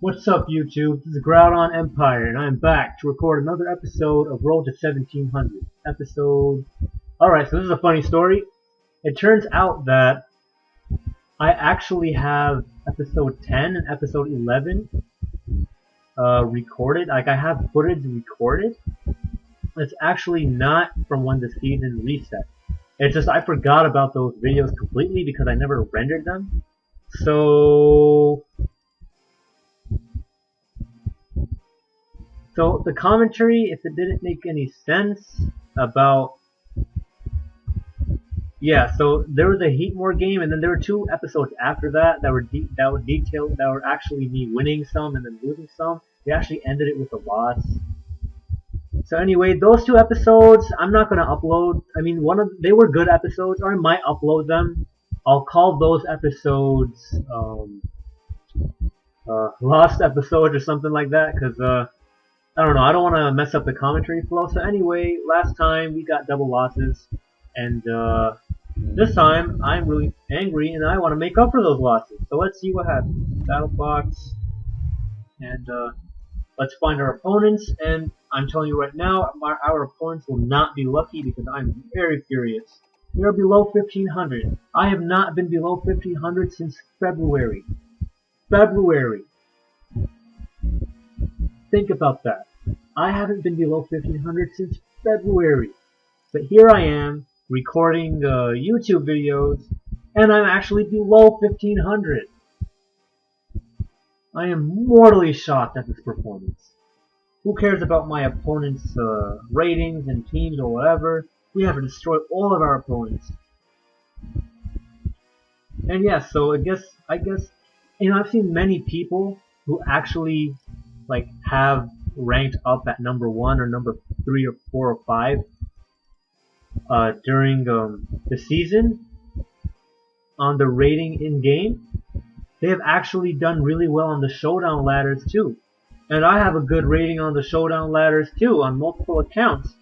What's up, YouTube? This is GroudonEmpire, and I'm back to record another episode of Road to 1700. Alright, so this is a funny story. It turns out that I actually have episode 10 and episode 11 recorded. Like, I have footage recorded. It's actually not from when the season reset. It's just I forgot about those videos completely because I never rendered them. So the commentary, if it didn't make any sense about... Yeah, so there was a Heatmore game, and then there were two episodes after that that were detailed, that were actually me winning some and then losing some. They actually ended it with a loss. So anyway, those two episodes, I'm not gonna upload. I mean, they were good episodes, or I might upload them. I'll call those episodes lost episodes or something like that, because I don't know, I don't want to mess up the commentary flow. So anyway, last time we got double losses, and this time I'm really angry and I want to make up for those losses. So let's see what happens. Battle box, and let's find our opponents. And I'm telling you right now, our opponents will not be lucky because I'm very furious. We are below 1500. I have not been below 1500 since February. Think about that. I haven't been below 1500 since February. But here I am, recording YouTube videos, and I'm actually below 1500. I am mortally shocked at this performance. Who cares about my opponent's ratings and teams or whatever? We have to destroy all of our opponents. And yeah, so I guess, you know, I've seen many people who actually like have ranked up at number 1 or number 3 or 4 or 5 during the season on the rating in game. They have actually done really well on the showdown ladders too, and I have a good rating on the showdown ladders too on multiple accounts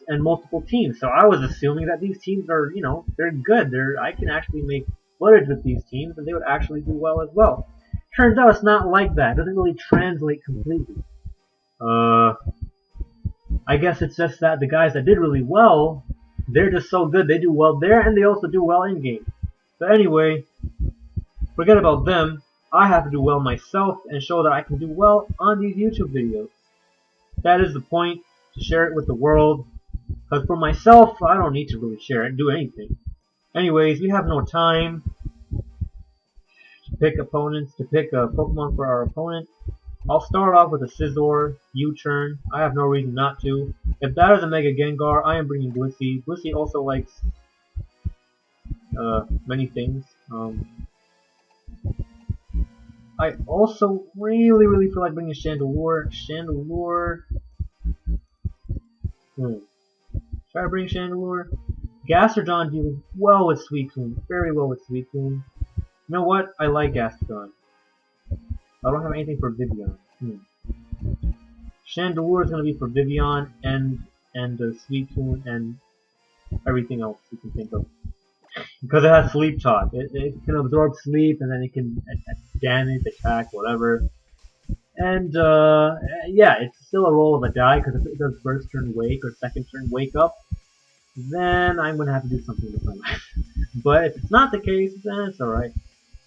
and multiple teams. So I was assuming that these teams are, you know, they're good. I can actually make footage with these teams and they would actually do well as well. Turns out it's not like that. It doesn't really translate completely. I guess it's just that the guys that did really well, they're just so good. They do well there, and they also do well in game. So anyway, forget about them. I have to do well myself and show that I can do well on these YouTube videos. That is the point, to share it with the world. Because for myself, I don't need to really share it and do anything. Anyways, we have no time to pick opponents, to pick a Pokemon for our opponent. I'll start off with a Scizor, U-turn. I have no reason not to. If that is a Mega Gengar, I am bringing Blissey. Blissey also likes many things. I also really feel like bringing Chandelure. Should I bring Chandelure? Gastrodon deals well with Suicune, very well with Suicune. You know what? I like Gastrodon. I don't have anything for Vivian. Chandelure is going to be for Vivian and Suicune and everything else you can think of. Because it has Sleep Talk. It can absorb sleep, and then it can damage, attack, whatever. And yeah, it's still a roll of a die, because if it does first turn wake or second turn wake up, then I'm going to have to do something with my life. But if it's not the case, then it's alright.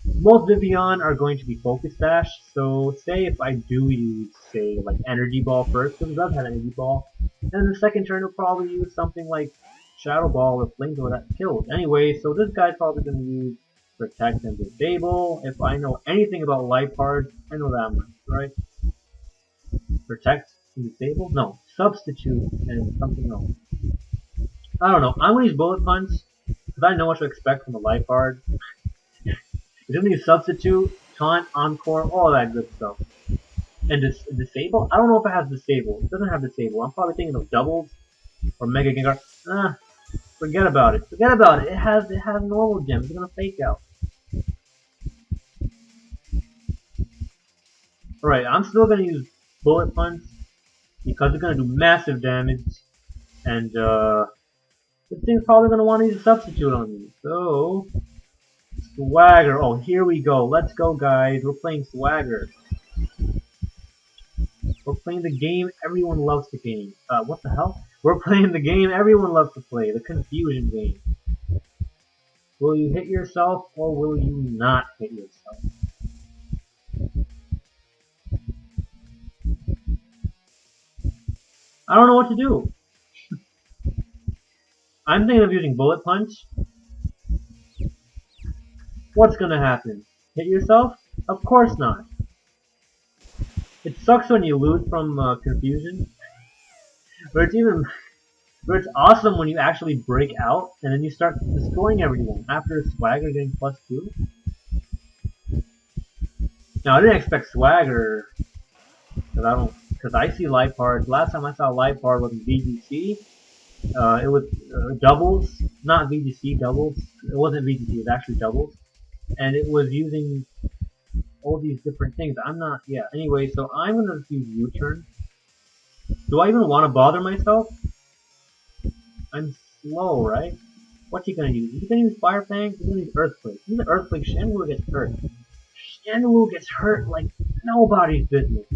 Most Vivian are going to be Focus Sash, so say if I do use, say, like Energy Ball first, because it does have Energy Ball, then the second turn will probably use something like Shadow Ball or Flamethrower that kills. Anyway, so this guy's probably going to use Protect and Disable. If I know anything about Liepard, I know that much, right? Protect and Disable? No, Substitute and something else. I don't know. I'm going to use Bullet Punch, because I know what to expect from a Liepard. It's going to use Substitute, Taunt, Encore, all that good stuff. And Disable? I don't know if it has Disable. It doesn't have Disable. I'm probably thinking of Doubles or Mega Gengar. Forget about it. Forget about it. It has normal gems. It's going to fake out. Alright, I'm still going to use Bullet Punch because it's going to do massive damage. And this thing's probably going to want to use a Substitute on me. So Swagger. Oh, here we go. Let's go, guys. We're playing Swagger. We're playing the game everyone loves the game. What the hell? We're playing the game everyone loves to play, the confusion game. Will you hit yourself or will you not hit yourself? I don't know what to do. I'm thinking of using Bullet Punch. What's gonna happen? Hit yourself? Of course not. It sucks when you lose from confusion. But it's awesome when you actually break out and then you start destroying everyone after Swagger getting +2. Now I didn't expect Swagger because I see Lipard. Last time I saw Lipard was in VGC. It was doubles, not VGC, doubles. It wasn't VGC, it was actually doubles. And it was using all these different things. Anyway, so I'm gonna use U-turn. Do I even want to bother myself? I'm slow, right? What's he gonna use? Is he gonna use Fire Fang? He's gonna use Earthquake. He's an Earthquake. Shenwu gets hurt. Shenwu gets hurt like nobody's business.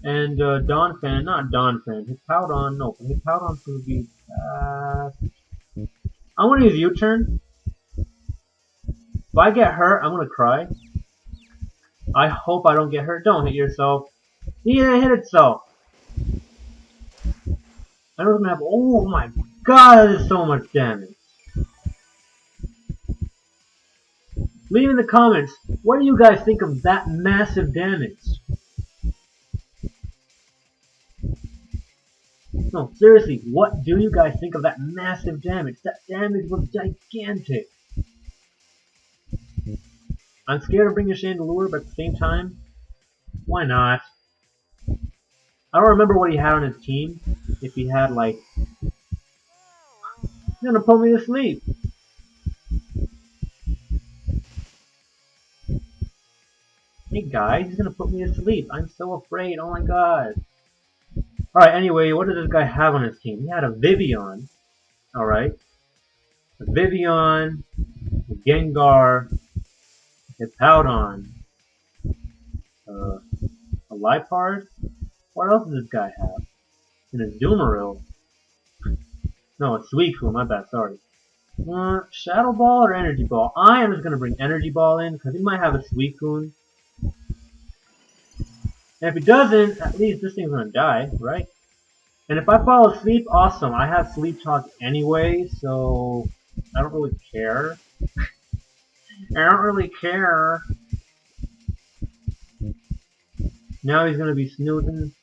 And Donphan, not Donphan, his Powdon, no, his Powdon's gonna be I'm gonna use U-turn. If I get hurt, I'm gonna cry. I hope I don't get hurt. Don't hit yourself. He didn't hit itself. I know it's gonna have. Oh my god, that is so much damage. Leave in the comments, what do you guys think of that massive damage? No, seriously, what do you guys think of that massive damage? That damage was gigantic. I'm scared of bringing Chandelure, but at the same time, why not? I don't remember what he had on his team. If he had, like... He's gonna put me to sleep. Hey guys, he's gonna put me to sleep. I'm so afraid, oh my god. Alright, anyway, what did this guy have on his team? He had a Vivian. Alright. A Vivian, a Gengar, a Powdon, a Lipard. What else does this guy have? And a Zoomeril. No, a Suicune, my bad, sorry. Shadow Ball or Energy Ball? I am just gonna bring Energy Ball in, because he might have a Suicune. And if he doesn't, at least this thing's gonna die, right? And if I fall asleep, awesome. I have sleep talk anyway, so I don't really care. I don't really care. Now he's gonna be snoozing.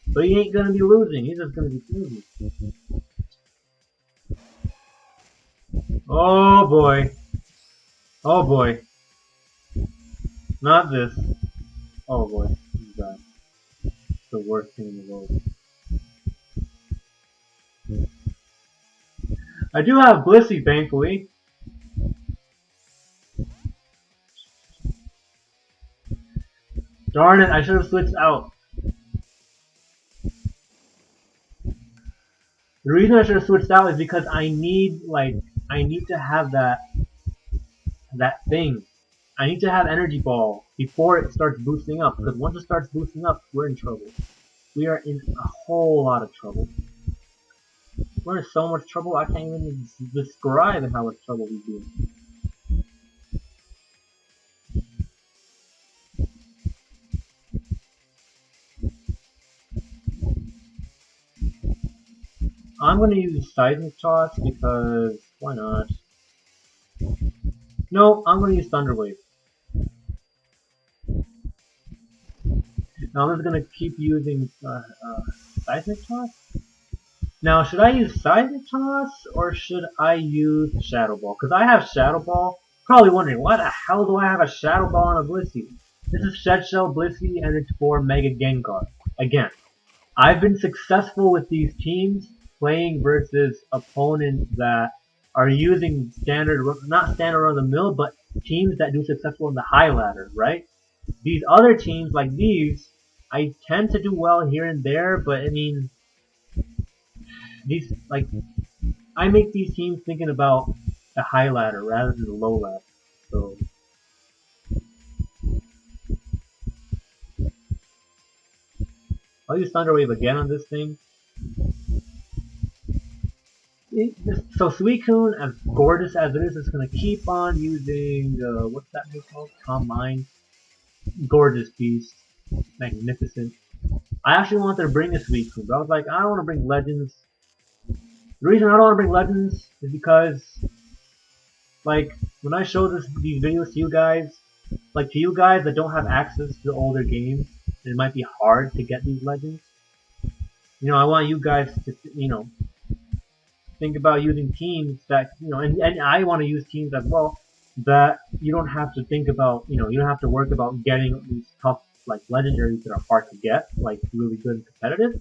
But he ain't gonna be losing, he's just gonna be snoozing. Oh boy. Oh boy. Not this. Oh boy. God. The worst thing in the world. I do have Blissey, thankfully. Darn it, I should have switched out. The reason I should have switched out is because I need to have that thing. I need to have Energy Ball before it starts boosting up, because once it starts boosting up, we're in trouble. We are in a whole lot of trouble. We're in so much trouble, I can't even describe how much trouble we've been in. I'm going to use Seismic Toss because, why not? No, I'm going to use Thunder Wave. Now I'm just going to keep using Seismic Toss. Now, should I use Seismic Toss or should I use Shadow Ball? Because I have Shadow Ball. Probably wondering, why the hell do I have a Shadow Ball and a Blissey? This is Shed Shell Blissey and it's for Mega Gengar. Again, I've been successful with these teams playing versus opponents that are using not standard run-of-the-mill, but teams that do successful in the high ladder, right? These other teams, like these, I tend to do well here and there, but I mean, I make these teams thinking about the high ladder rather than the low ladder. So, I'll use Thunder Wave again on this thing. So Suicune, as gorgeous as it is going to keep on using, what's that move called? Calm Mind. Gorgeous beast. Magnificent. I actually wanted to bring a Suicune, but I was like, I don't want to bring Legends. The reason I don't want to bring Legends is because, like, when I show these videos to you guys, like to you guys that don't have access to the older games, it might be hard to get these Legends. You know, I want you guys to, you know, think about using teams that, you know, and I want to use teams as well, that you don't have to think about, you know, you don't have to work about getting these tough, like, legendaries that are hard to get, like, really good and competitive.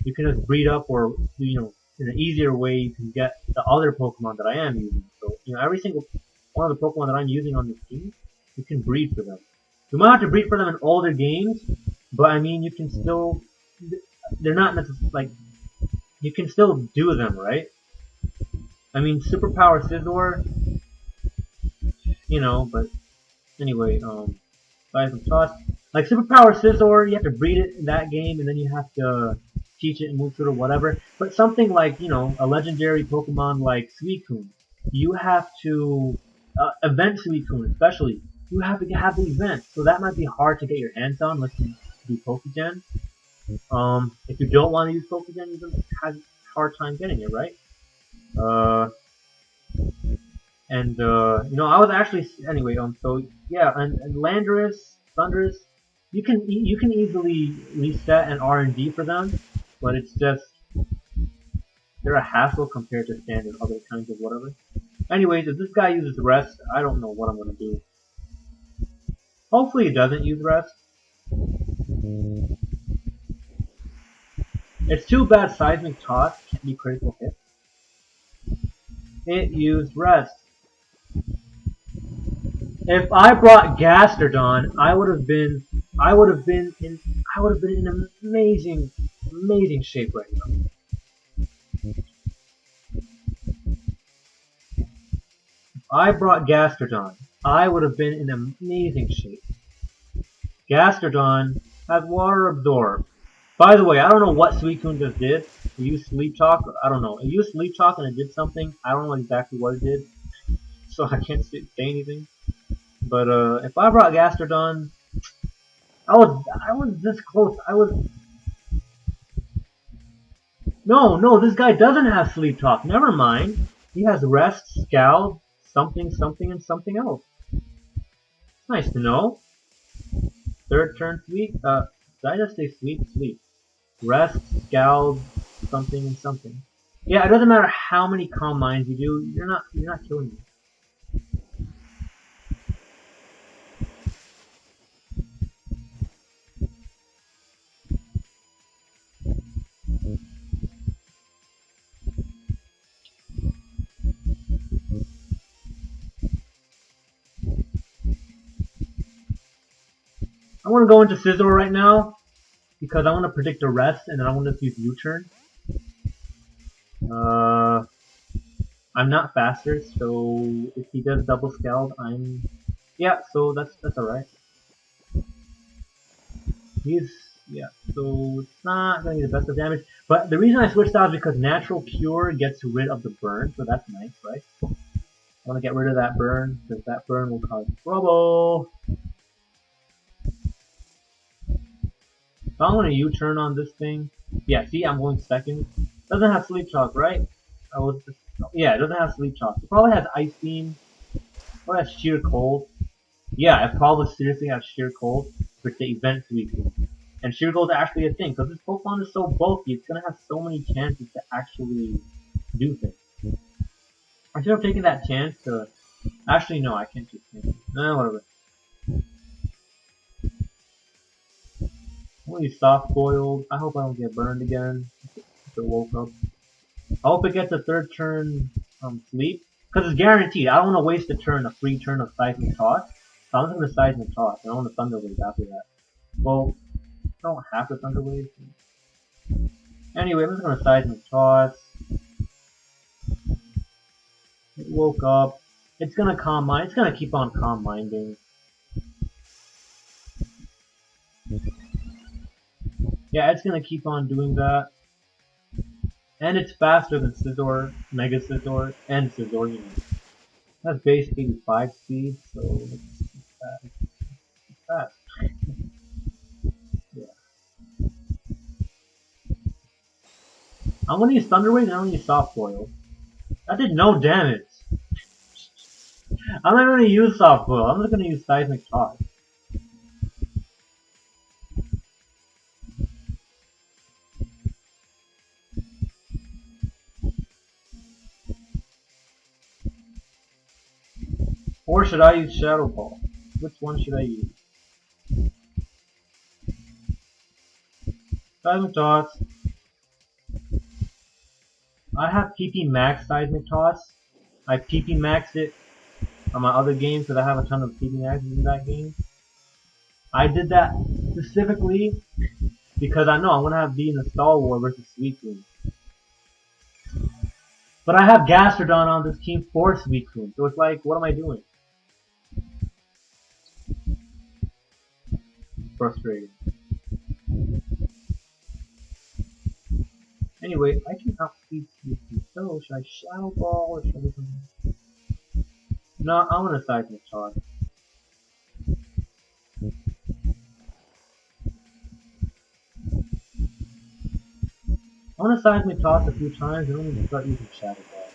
You can just breed up, or, you know, in an easier way, you can get the other Pokemon that I am using. So, you know, every single one of the Pokemon that I'm using on this team, you can breed for them. You might have to breed for them in older games, but I mean, you can still, they're not necessarily, like, you can still do them, right? I mean, Superpower Scizor, you know, but anyway, Seismic Toss. Like, Superpower Scizor, you have to breed it in that game, and then you have to teach it and move through it or whatever. But something like, you know, a legendary Pokemon like Suicune, you have to, event Suicune especially, you have to have the event. So that might be hard to get your hands on unless you do Pokegen. If you don't want to use Pokegen, you don't have a hard time getting it, right? You know, I was actually, anyway, so, yeah, and Landorus, Thundurus, you can easily reset and R&D for them, but it's just, they're a hassle compared to standard other kinds of whatever. Anyways, if this guy uses Rest, I don't know what I'm gonna do. Hopefully he doesn't use Rest. It's too bad Seismic Toss can't be critical hit. It used Rest. If I brought Gastrodon, I would have been in amazing shape right now. If I brought Gastrodon, I would have been in amazing shape. Gastrodon has Water Absorb. By the way, I don't know what Suicune just did. It used Sleep Talk. I don't know. It used Sleep Talk and it did something. I don't know exactly what it did, so I can't say anything. But if I brought Gastrodon, I was this close. No, this guy doesn't have Sleep Talk. Never mind. He has Rest, Scald, something, and something else. Nice to know. Third turn Sleep. Did I just say Sleep? Sleep. Rest, Scald, something, and something. Yeah, it doesn't matter how many Calm Minds you do. You're not killing me. I want to go into Scizor right now because I want to predict a Rest and then I want to use U-turn. I'm not faster, so if he does double Scald, so that's alright. So it's not going to be the best of damage. But the reason I switched out is because Natural Cure gets rid of the burn, so that's nice, right? I want to get rid of that burn, because that burn will cause trouble. So I'm going to U-turn on this thing. Yeah, see, I'm going second. Doesn't have Sleep Talk, right? Yeah, it doesn't have Sleep Talk. It probably has Ice Beam. Probably has Sheer Cold. Yeah, it probably seriously has Sheer Cold with the event Suicune. And Sheer Cold is actually a thing, because this Pokemon is so bulky, it's going to have so many chances to actually do things. I should have taken that chance to... Actually, no, I can't take it. Whatever. I'm going to use Soft Boiled. I hope I don't get burned again if it woke up. I hope it gets a third turn Sleep, because it's guaranteed. I don't want to waste a free turn of Seismic Toss. So I'm just going to Seismic Toss. I don't want to Thunder Wave after that. Well, I don't have to Thunder Wave. Anyway, I'm just going to Seismic Toss. It woke up. It's going to Calm Mind. It's going to keep on Calm Minding. Yeah, it's gonna keep on doing that. And it's faster than Scizor, Mega Scizor, and Scizor, you know. That's base 85 speed, so it's fast. Yeah. I'm gonna use Thunder Wave and I'm gonna use Soft Boil. That did no damage. I'm not gonna use Soft Boil, I'm just gonna use Seismic Toss. Or should I use Shadow Ball? Which one should I use? Seismic Toss. I have PP Max Seismic Toss. I PP Maxed it on my other games because I have a ton of PP Maxes in that game. I did that specifically because I know I'm going to have B in the Stall War versus Suicune. But I have Gastrodon on this team for Suicune, so it's like, what am I doing? Frustrating. Anyway, I can outspeed Suicune, so should I Shadow Ball or should I do something? No, I'm going to Seismic Toss. I want to Seismic Toss a few times and then we start using Shadow Ball.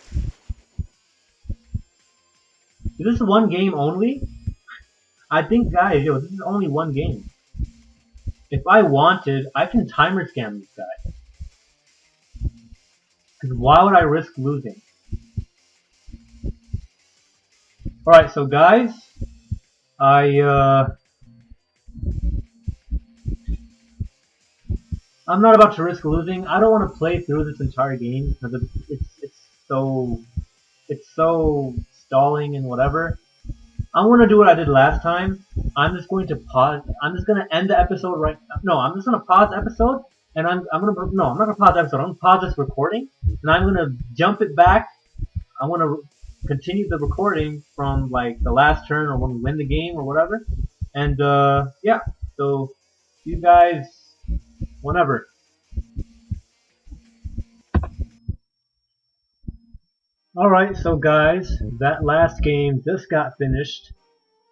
Is this one game only? I think, guys, yo, this is only one game. If I wanted, I can timer scam this guy. Because why would I risk losing? Alright, so guys, I'm not about to risk losing. I don't want to play through this entire game because it's so stalling and whatever. I'm gonna do what I did last time. I'm just going to pause. I'm just gonna end the episode right. No, I'm just gonna pause the episode, and I'm not gonna pause the episode. I'm gonna pause this recording, and I'm gonna jump it back. I'm gonna continue the recording from like the last turn or when we win the game or whatever. And yeah, so you guys. Whenever. Alright, so guys, that last game just got finished.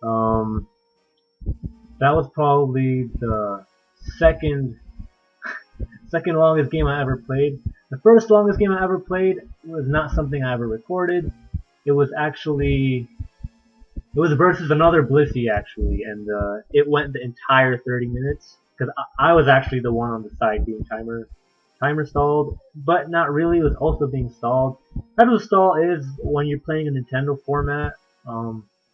That was probably the second longest game I ever played. The first longest game I ever played was not something I ever recorded. It was versus another Blissey actually, and it went the entire 30 minutes. Because I was actually the one on the side being timer stalled, but not really. It was also being stalled. Type of stall is when you're playing a Nintendo format.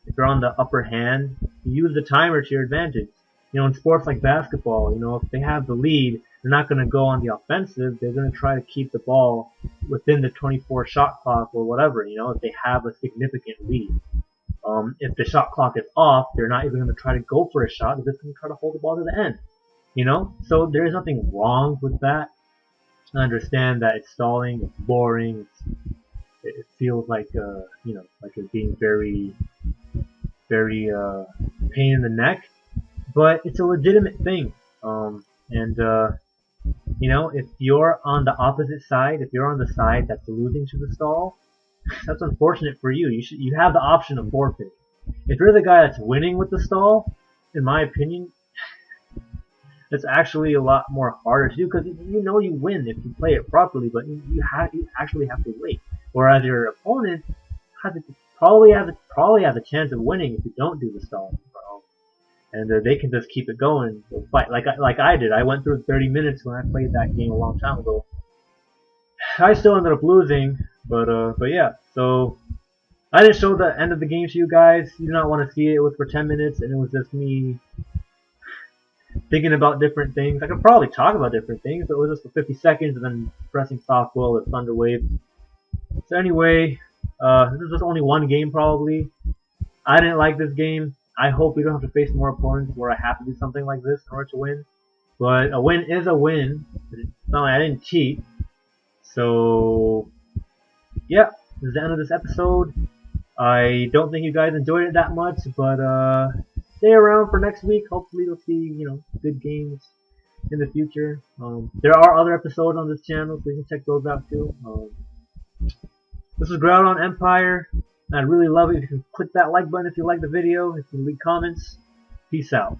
If you're on the upper hand, you use the timer to your advantage. You know, in sports like basketball, you know, if they have the lead, they're not going to go on the offensive. They're going to try to keep the ball within the 24 shot clock or whatever. You know, if they have a significant lead. If the shot clock is off, they're not even going to try to go for a shot. They're just going to try to hold the ball to the end. You know, so there's nothing wrong with that. I understand that it's stalling, it's boring, it feels like you know, like it's being very pain in the neck, but it's a legitimate thing. And you know, if you're on the opposite side, if you're on the side that's losing to the stall, that's unfortunate for you. You have the option of forfeiting. If you're the guy that's winning with the stall, in my opinion, it's actually a lot more harder to do because you know you win if you play it properly, but you actually have to wait. Whereas your opponent probably has a chance of winning if you don't do the stall, and they can just keep it going. Fight like I did. I went through 30 minutes when I played that game a long time ago. I still ended up losing, but yeah. So I didn't show the end of the game to you guys. You do not want to see it. It was for 10 minutes, and it was just me thinking about different things. I could probably talk about different things, but it was just for 50 seconds and then pressing soft boil or thunder wave. So anyway, this is just only one game probably. I didn't like this game. I hope we don't have to face more opponents where I have to do something like this in order to win. But a win is a win. It's not like I didn't cheat. So yeah, this is the end of this episode. I don't think you guys enjoyed it that much, but stay around for next week. Hopefully you'll see, you know, good games in the future. There are other episodes on this channel, so you can check those out too. This is GroudonEmpire, and I'd really love it if you could click that like button if you like the video, if you leave comments. Peace out.